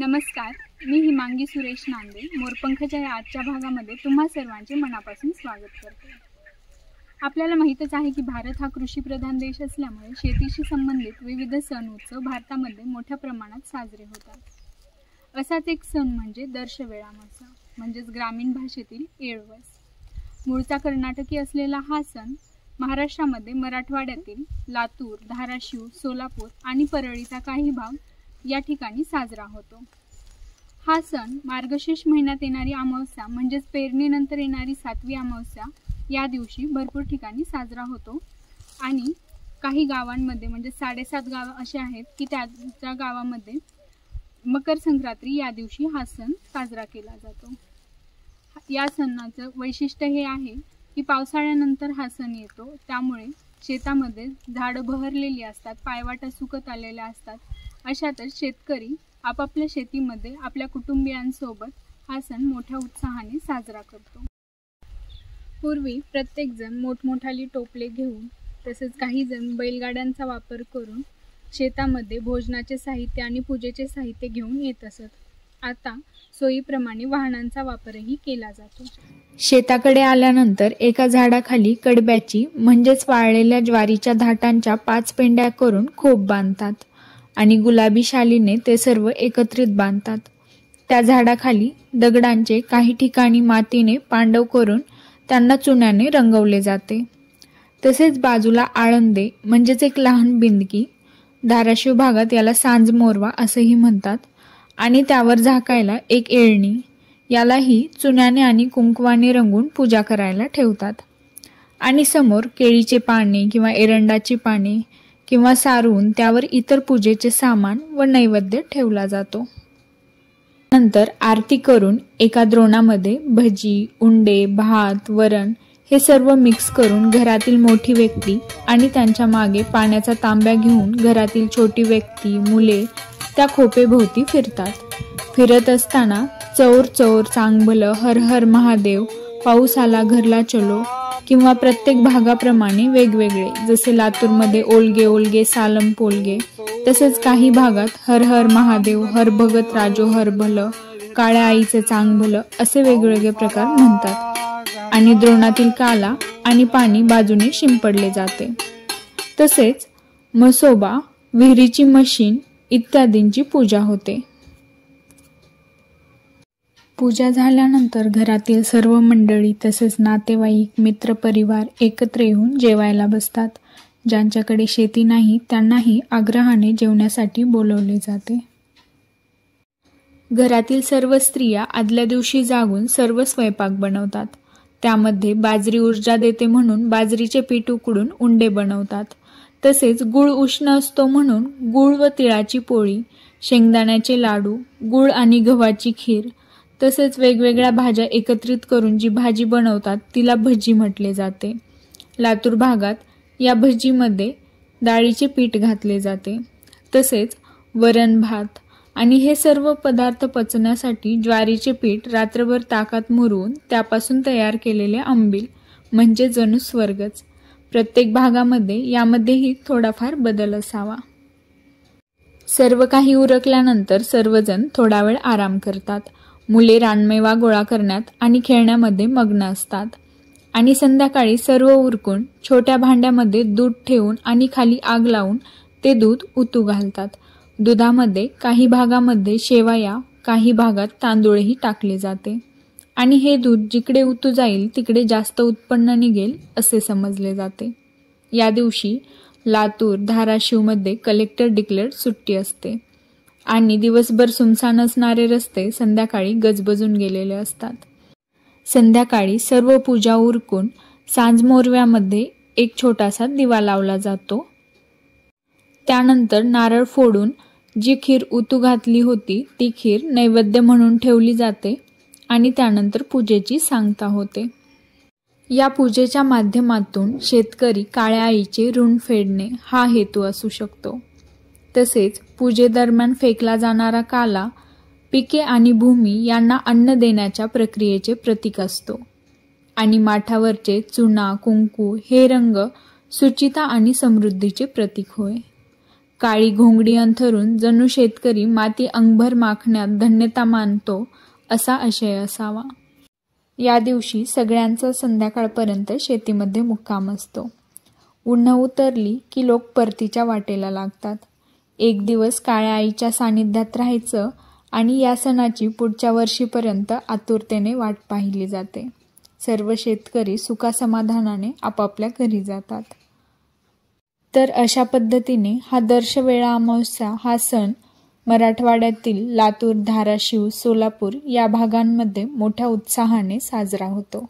नमस्कार, मी हिमांगी सुरेश नांदे मोरपंखच्या या आजच्या भागामध्ये तुम्हा सर्वांचे मनापासून स्वागत करते। आपल्याला माहीतच आहे की भारत हा कृषीप्रधान देश असल्यामुळे शेतीशी संबंधित विविध सण उत्सव भारतामध्ये मोठ्या प्रमाणात साजरे होतात। असाच एक सण म्हणजे दर्शवेळामासा म्हणजेच ग्रामीण भाषेतील येळवस। मूळचा कर्नाटकी असलेला हा सण महाराष्ट्रामध्ये मराठवाड्यातील लातूर, धाराशिव, सोलापूर आणि परळीचा काही भाग या ठिकाणी साजरा होतो। हा सण मार्गशीर्ष महिन्यात येणारी अमावस्या म्हणजेच पेरणीनंतर येणारी 7वी अमावस्या या दिवशी भरपूर ठिकाणी साजरा होतो आणि काही गावांमध्ये म्हणजे 7.5 गाव असे आहेत की त्या गावामध्ये मकर संक्रांती या दिवशी हा सण साजरा केला जातो। या सणाचं वैशिष्ट्य हे आहे की पावसाळ्यानंतर हा सण येतो, त्यामुळे शेतामध्ये झाडं बहरलेली असतात, पायवाटा सुकत आलेल्या असतात। अशातच शेतकरी आपापल्या शेतीमध्ये आपल्या कुटुंबियांसोबत हा सण मोठ्या उत्साहाने साजरा करतो। पूर्वी प्रत्येक जण मोठमोठाली टोपले घेऊन तसेच काही जण बैलगाड्यांचा वापर करून शेतामध्ये भोजनाचे साहित्य आणि पूजेचे साहित्य घेऊन येत असत। आता सोयीप्रमाणे वाहनांचा वापरही केला जातो। शेताकडे आल्यानंतर एका झाडाखाली कडब्याची म्हणजेच वाळलेल्या ज्वारीच्या धाटांच्या 5 पेंड्या करून खोप बांधतात आणि गुलाबी शालीने ते सर्व एकत्रित बांधतात। त्या झाडाखाली दगडांचे काही ठिकाणी मातीने पांडव करून त्यांना चुन्याने रंगवले जाते। तसेच बाजूला आळंदे म्हणजेच एक लहान बिंदकी, धाराशिव भागात याला सांजमोरवा असेही म्हणतात, आणि त्यावर झाकायला एक येळणी, यालाही चुन्याने आणि कुंकवाने रंगून पूजा करायला ठेवतात। आणि समोर केळीचे पाने किंवा एरंडाची पाने किंवा सारून त्यावर इतर पूजेचे सामान व नैवेद्य ठेवला जातो। नंतर आरती करून एका द्रोणामध्ये भजी, उंडे, भात, वरण हे सर्व मिक्स करून घरातील मोठी व्यक्ती आणि त्यांच्या मागे पाण्याचा तांब्या घेऊन घरातील छोटी व्यक्ती, मुले त्या खोपेभोवती फिरतात। फिरत असताना चौर चौर चांगभलं, हर हर महादेव, पाऊस आला घरला चलो किंवा प्रत्येक भागाप्रमाणे वेगवेगळे, जसे लातूरमध्ये ओलगे ओलगे सालम पोलगे, तसेच काही भागात हर हर महादेव, हर भगत राजो हर भलं, काळ्या आईचे चांग भलं असे वेगवेगळे प्रकार म्हणतात। आणि द्रोणातील काला आणि पाणी बाजूने शिंपडले जाते। तसेच म्हसोबा, विहिरीची मशीन इत्यादींची पूजा होते। पूजा झाल्यानंतर घरातील सर्व मंडळी तसेच नातेवाईक, मित्रपरिवार एकत्र येऊन जेवायला बसतात। ज्यांच्याकडे शेती नाही त्यांनाही आग्रहाने जेवण्यासाठी बोलवले जाते। घरातील सर्व स्त्रिया आदल्या दिवशी जागून सर्व स्वयंपाक बनवतात। त्यामध्ये बाजरी ऊर्जा देते म्हणून बाजरीचे पीठ उकडून उंडे बनवतात। तसेच गुळ उष्ण असतो म्हणून गुळ व तिळाची पोळी, शेंगदाण्याचे लाडू, गुळ आणि गव्हाची खीर, तसेच वेगवेगळ्या भाज्या एकत्रित करून जी भाजी बनवतात तिला भजी म्हटले जाते। लातूर भागात या भजीमध्ये डाळीचे पीठ घातले जाते। तसेच वरण भात आणि हे सर्व पदार्थ पचण्यासाठी ज्वारीचे पीठ रात्रभर ताकात मुरवून त्यापासून तयार केलेले आंबील म्हणजे जणू स्वर्गच। प्रत्येक भागामध्ये यामध्येही थोडाफार बदल असावा। सर्व काही उरकल्यानंतर सर्वजण थोडा वेळ आराम करतात। मुले रानमेवा गोळा करण्यात आणि खेळण्यामध्ये मग्न असतात आणि संध्याकाळी सर्व उरकून छोट्या भांड्यामध्ये दूध ठेवून आणि खाली आग लावून ते दूध उतू घालतात। दुधामध्ये काही भागामध्ये शेवया, काही भागात तांदूळही टाकले जाते आणि हे दूध जिकडे उतू जाईल तिकडे जास्त उत्पन्न निघेल असे समजले जाते। या दिवशी लातूर, धाराशिवमध्ये कलेक्टर डिक्लेअर्ड सुट्टी असते आणि दिवसभर सुनसान असणारे रस्ते संध्याकाळी गजबजून गेलेले असतात। संध्याकाळी सर्व पूजा उरकून सांजमोरव्यामध्ये एक छोटासा दिवा लावला जातो। त्यानंतर नारळ फोडून जी खीर उतू घातली होती ती खीर नैवेद्य म्हणून ठेवली जाते आणि त्यानंतर पूजेची सांगता होते। या पूजेच्या माध्यमातून शेतकरी काळ्या आईचे ऋण फेडणे हा हेतू असू शकतो। तसेच पूजेदरम्यान फेकला जाणारा काला पिके आणि भूमी यांना अन्न देण्याच्या प्रक्रियेचे प्रतीक असतो आणि माठावरचे चुना, कुंकू हे रंग सुचिता आणि समृद्धीचे प्रतीक होय। काळी घोंगडी अंथरून जणू शेतकरी माती अंगभर माखण्यात धन्यता मानतो असा आशय असावा. या दिवशी सगळ्यांचा संध्याकाळपर्यंत शेतीमध्ये मुक्काम असतो. उन्हं उतरली की लोक परतीच्या वाटेला लागतात. एक दिवस काळ्या आईच्या सानिध्यात राहायचं आणि या सणाची पुढच्या वर्षीपर्यंत आतुरतेने वाट पाहिली जाते. सर्व शेतकरी सुखासमाधानाने आपापल्या घरी जातात. तर अशा पद्धतीने हा दर्शवेळा अमावस्या हा सण मराठवाड्यातील लातूर, धाराशिव, सोलापूर या भागांमध्ये मोठ्या उत्साहाने साजरा होतो.